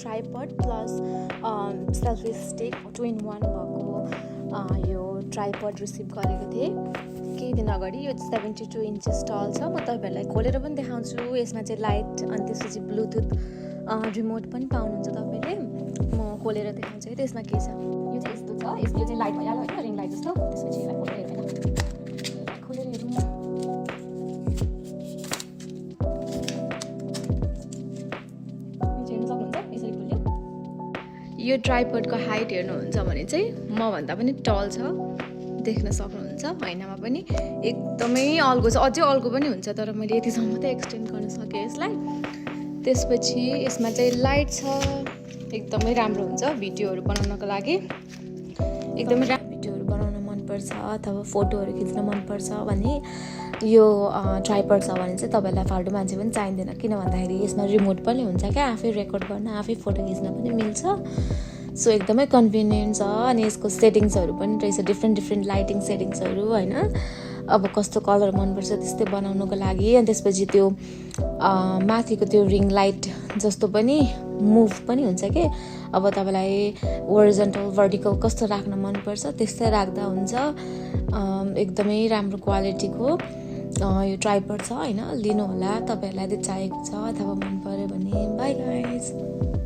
Tripod plus selfie stick 2-in-1 भएको यो tripod receive गरेको थिएँ केही दिन अगाडि। यो 72 इन्चेस टल छ। म तपाईँहरूलाई खोलेर पनि देखाउँछु। यसमा चाहिँ लाइट अनि त्यसपछि ब्लुटुथ रिमोट पनि पाउनुहुन्छ तपाईँले। म खोलेर देखाउँछु है त्यसमा के छ। यो चाहिँ यस्तो छ। यो चाहिँ लाइट भइहाल्यो होइन, रिङ लाइट जस्तो। त्यसपछि यसलाई खोलेर हेरौँ होइन, खोलेर हेरौँ। यो ट्राइपडको हाइट हेर्नुहुन्छ भने चाहिँ मभन्दा पनि टल छ, देख्न सक्नुहुन्छ। ऐनामा पनि एकदमै अल्गो छ, अझै अल्गो पनि हुन्छ, तर मैले यतिसम्म मात्रै एक्सटेन्ड गर्न सकेँ यसलाई। त्यसपछि यसमा चाहिँ लाइट छ, एकदमै राम्रो हुन्छ भिडियोहरू बनाउनको लागि। एकदमै भिडियोहरू बनाउन मनपर्छ अथवा फोटोहरू खिच्न मनपर्छ भने यो ट्राइपड छ भने चाहिँ तपाईँलाई फाल्टु मान्छे पनि चाहिँदैन। किन भन्दाखेरि यसमा रिमोट पनि हुन्छ क्या, आफै रेकर्ड गर्न आफै फोटो खिच्न पनि मिल्छ। सो एकदमै कन्भिनियन्ट छ। अनि यसको सेटिङ्सहरू पनि रहेछ, डिफ्रेन्ट लाइटिङ सेटिङ्सहरू होइन। अब कस्तो कलर मनपर्छ त्यस्तै बनाउनुको लागि। अनि त्यसपछि त्यो माथिको त्यो रिङ लाइट जस्तो पनि मुभ पनि हुन्छ कि। अब तपाईँलाई होरिजन्टल भर्टिकल कस्तो राख्न मनपर्छ त्यस्तै राख्दा हुन्छ। एकदमै राम्रो क्वालिटीको यो ट्राइपड छ होइन, लिनु होला तपाईँहरूलाई यदि चाहिएको छ अथवा मन पर्यो भने। By guys.